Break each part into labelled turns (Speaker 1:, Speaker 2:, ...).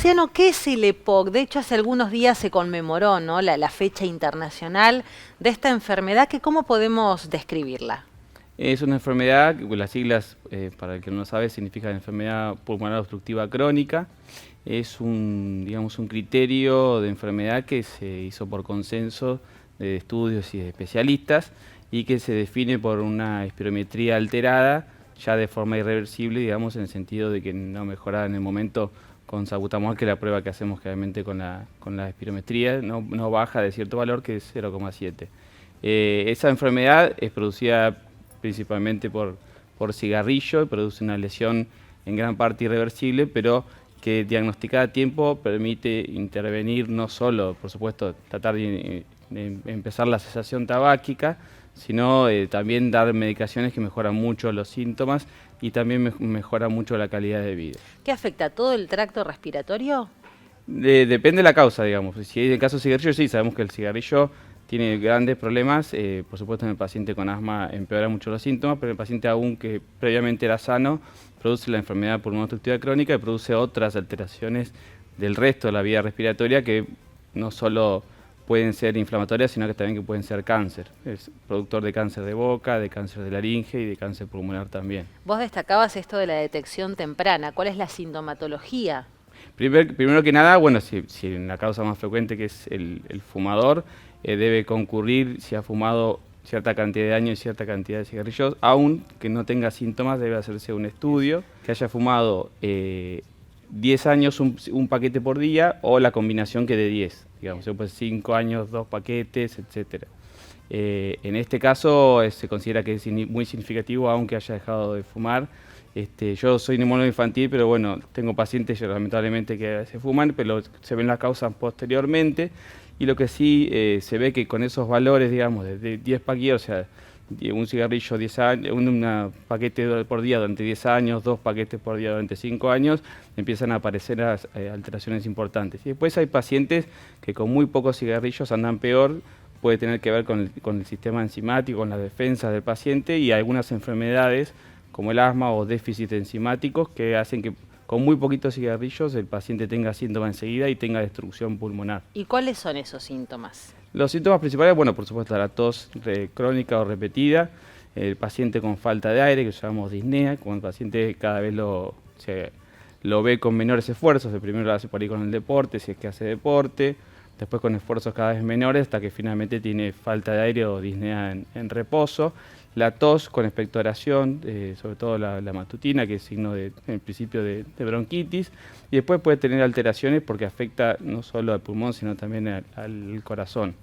Speaker 1: Luciano, ¿qué es el EPOC? De hecho, hace algunos días se conmemoró, ¿no?, la fecha internacional de esta enfermedad, que ¿cómo podemos describirla?
Speaker 2: Es una enfermedad, las siglas, para el que no lo sabe, significa enfermedad pulmonar obstructiva crónica. Es digamos, un criterio de enfermedad que se hizo por consenso de estudios y de especialistas y que se define por una espirometría alterada, ya de forma irreversible, digamos, en el sentido de que no mejora en el momento con salbutamol, que es la prueba que hacemos generalmente con la espirometría, no baja de cierto valor, que es 0,7. Esa enfermedad es producida principalmente por cigarrillo, y produce una lesión en gran parte irreversible, pero que diagnosticada a tiempo permite intervenir no solo, por supuesto, tratar de empezar la cesación tabáquica, sino también dar medicaciones que mejoran mucho los síntomas y también mejoran mucho la calidad de vida.
Speaker 1: ¿Qué afecta? ¿Todo el tracto respiratorio?
Speaker 2: Depende de la causa, digamos. Si es el caso del cigarrillo, sí, sabemos que el cigarrillo tiene grandes problemas. Por supuesto, en el paciente con asma empeora mucho los síntomas, pero el paciente aún que previamente era sano produce la enfermedad pulmonar obstructiva crónica y produce otras alteraciones del resto de la vía respiratoria que no solo pueden ser inflamatorias, sino que también que pueden ser cáncer. Es productor de cáncer de boca, de cáncer de laringe y de cáncer pulmonar también.
Speaker 1: Vos destacabas esto de la detección temprana. ¿Cuál es la sintomatología?
Speaker 2: Primero que nada, bueno, si la causa más frecuente, que es el fumador, debe concurrir si ha fumado cierta cantidad de años y cierta cantidad de cigarrillos, aun que no tenga síntomas, debe hacerse un estudio, que haya fumado 10 años un paquete por día o la combinación que de 10, digamos, pues 5 años, 2 paquetes, etc. En este caso se considera que es muy significativo, aunque haya dejado de fumar. Yo soy neumólogo infantil, pero bueno, tengo pacientes lamentablemente que se fuman, pero se ven las causas posteriormente. Y lo que sí se ve que con esos valores, digamos, de 10 paquetes, o sea, un cigarrillo 10 años, un paquete por día durante 10 años, 2 paquetes por día durante 5 años, empiezan a aparecer alteraciones importantes. Y después hay pacientes que con muy pocos cigarrillos andan peor, puede tener que ver con el sistema enzimático, con las defensas del paciente y algunas enfermedades como el asma o déficit enzimáticos que hacen que con muy poquitos cigarrillos el paciente tenga síntomas enseguida y tenga destrucción pulmonar.
Speaker 1: ¿Y cuáles son esos síntomas?
Speaker 2: Los síntomas principales, bueno, por supuesto la tos crónica o repetida, el paciente con falta de aire, que llamamos disnea, como el paciente cada vez lo ve con menores esfuerzos, primero lo hace por ahí con el deporte, si es que hace deporte, después con esfuerzos cada vez menores hasta que finalmente tiene falta de aire o disnea en reposo. La tos con expectoración, sobre todo la matutina, que es signo en principio de bronquitis, y después puede tener alteraciones porque afecta no solo al pulmón, sino también al corazón.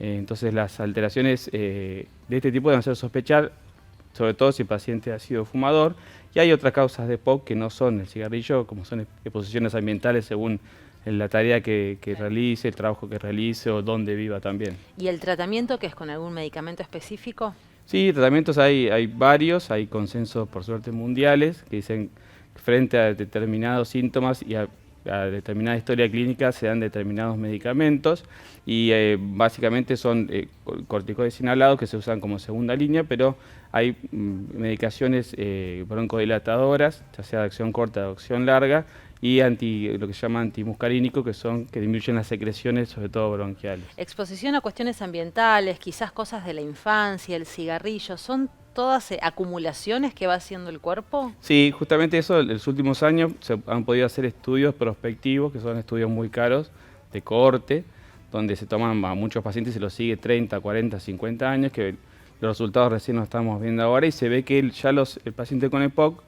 Speaker 2: Entonces las alteraciones de este tipo deben ser sospechar, sobre todo si el paciente ha sido fumador, y hay otras causas de EPOC que no son el cigarrillo, como son exposiciones ambientales según la tarea que realice, el trabajo que realice o dónde viva también.
Speaker 1: ¿Y el tratamiento, que es con algún medicamento específico?
Speaker 2: Sí, tratamientos hay varios, hay consensos por suerte mundiales que dicen que frente a determinados síntomas y a determinada historia clínica se dan determinados medicamentos y básicamente son corticoides inhalados que se usan como segunda línea, pero hay medicaciones broncodilatadoras, ya sea de acción corta o de acción larga, y lo que se llama antimuscarínico, que disminuyen las secreciones, sobre todo bronquiales.
Speaker 1: Exposición a cuestiones ambientales, quizás cosas de la infancia, el cigarrillo, ¿son todas acumulaciones que va haciendo el cuerpo?
Speaker 2: Sí, justamente eso, en los últimos años se han podido hacer estudios prospectivos, que son estudios muy caros, de cohorte, donde se toman a muchos pacientes y se los sigue 30, 40, 50 años, que los resultados recién los estamos viendo ahora, y se ve que el paciente con EPOC,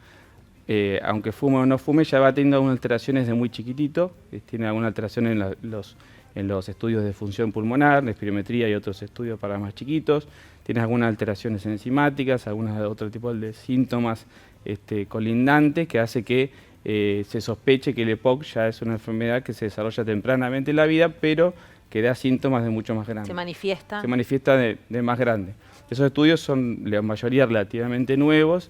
Speaker 2: aunque fume o no fume, ya va teniendo algunas alteraciones de muy chiquitito, tiene alguna alteración en los estudios de función pulmonar, de espirometría y otros estudios para más chiquitos, tiene algunas alteraciones enzimáticas, algunos otro tipo de síntomas colindantes que hace que se sospeche que el EPOC ya es una enfermedad que se desarrolla tempranamente en la vida, pero que da síntomas de mucho más grandes.
Speaker 1: ¿Se manifiesta?
Speaker 2: Se manifiesta de más grande. Esos estudios son la mayoría relativamente nuevos,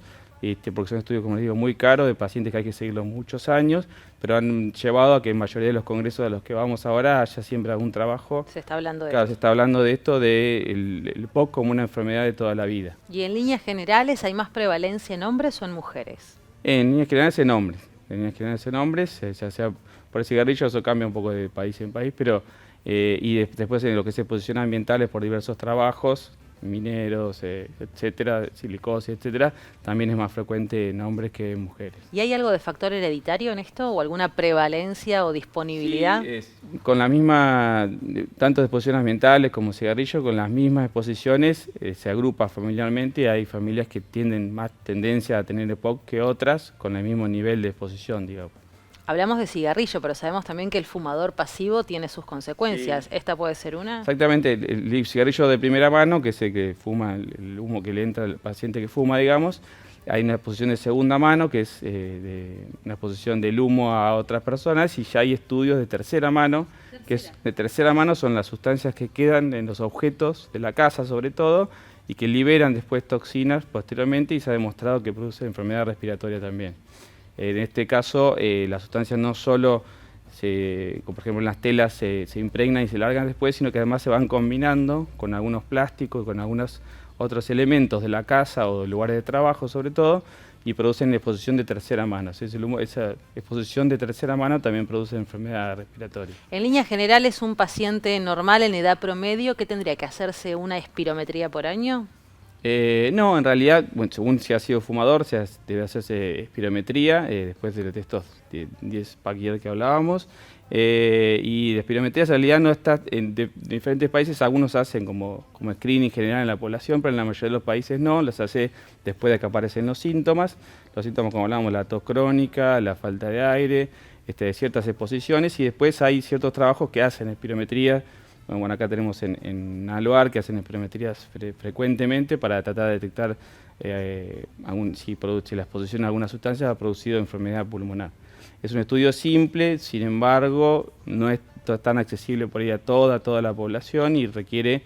Speaker 2: porque son estudios, como les digo, muy caros, de pacientes que hay que seguirlos muchos años, pero han llevado a que en mayoría de los congresos a los que vamos ahora haya siempre algún trabajo.
Speaker 1: Se está hablando de
Speaker 2: Claro,
Speaker 1: esto.
Speaker 2: se está hablando de esto, del EPOC como una enfermedad de toda la vida.
Speaker 1: ¿Y en líneas generales hay más prevalencia en hombres o en mujeres?
Speaker 2: En líneas generales en hombres. En líneas generales en hombres, ya sea por el cigarrillo, eso cambia un poco de país en país, pero después en lo que es exposición ambiental es por diversos trabajos, mineros, etcétera, silicosis, etcétera, también es más frecuente en hombres que en mujeres.
Speaker 1: ¿Y hay algo de factor hereditario en esto o alguna prevalencia o disponibilidad?
Speaker 2: Sí, con la misma, tanto de exposiciones ambientales como cigarrillo, con las mismas exposiciones se agrupa familiarmente. Hay familias que tienen más tendencia a tener EPOC que otras, con el mismo nivel de exposición, digamos.
Speaker 1: Hablamos de cigarrillo, pero sabemos también que el fumador pasivo tiene sus consecuencias.
Speaker 2: Sí.
Speaker 1: ¿Esta puede ser una?
Speaker 2: Exactamente, el cigarrillo de primera mano, que es el que fuma, el humo que le entra al paciente que fuma, digamos. Hay una exposición de segunda mano, que es una exposición del humo a otras personas, y ya hay estudios de tercera mano, que es de tercera mano son las sustancias que quedan en los objetos de la casa, sobre todo, y que liberan después toxinas posteriormente, y se ha demostrado que produce enfermedad respiratoria también. En este caso, las sustancias no solo, como por ejemplo en las telas, se impregnan y se largan después, sino que además se van combinando con algunos plásticos, con algunos otros elementos de la casa o de lugares de trabajo sobre todo, y producen exposición de tercera mano. Esa exposición de tercera mano también produce enfermedad respiratoria.
Speaker 1: En líneas generales, un paciente normal en edad promedio, ¿qué tendría que hacerse una espirometría por año?
Speaker 2: No, en realidad, bueno, según si ha sido fumador, debe hacerse espirometría, después de los testos de 10 Paquier que hablábamos. Y de espirometría en realidad no está, en diferentes países algunos hacen como screening general en la población, pero en la mayoría de los países no, los hace después de que aparecen los síntomas como hablábamos, la tos crónica, la falta de aire, ciertas exposiciones, y después hay ciertos trabajos que hacen espirometría. Bueno, acá tenemos en Aluar que hacen espirometrías frecuentemente para tratar de detectar si la exposición a alguna sustancia ha producido enfermedad pulmonar. Es un estudio simple, sin embargo, no es tan accesible por ahí a toda la población y requiere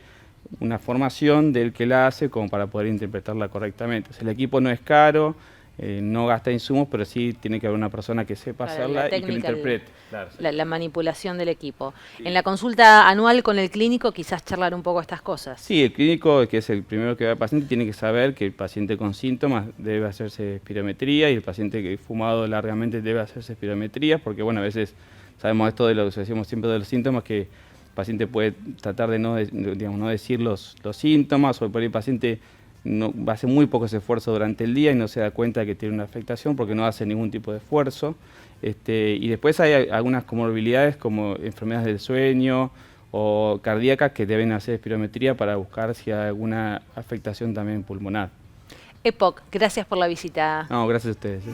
Speaker 2: una formación del que la hace como para poder interpretarla correctamente. O sea, el equipo no es caro, no gasta insumos, pero sí tiene que haber una persona que sepa hacerla y que lo interprete. Claro, sí.
Speaker 1: La manipulación del equipo. Sí. En la consulta anual con el clínico quizás charlar un poco estas cosas.
Speaker 2: Sí, el clínico, que es el primero que ve al paciente, tiene que saber que el paciente con síntomas debe hacerse espirometría y el paciente que ha fumado largamente debe hacerse espirometría, porque bueno, a veces sabemos esto de lo que decimos siempre de los síntomas, que el paciente puede tratar de no decir los síntomas, o por ahí el paciente hace muy pocos esfuerzos durante el día y no se da cuenta que tiene una afectación porque no hace ningún tipo de esfuerzo. Y después hay algunas comorbilidades como enfermedades del sueño o cardíacas que deben hacer espirometría para buscar si hay alguna afectación también pulmonar.
Speaker 1: EPOC, gracias por la visita.
Speaker 2: No, gracias a ustedes.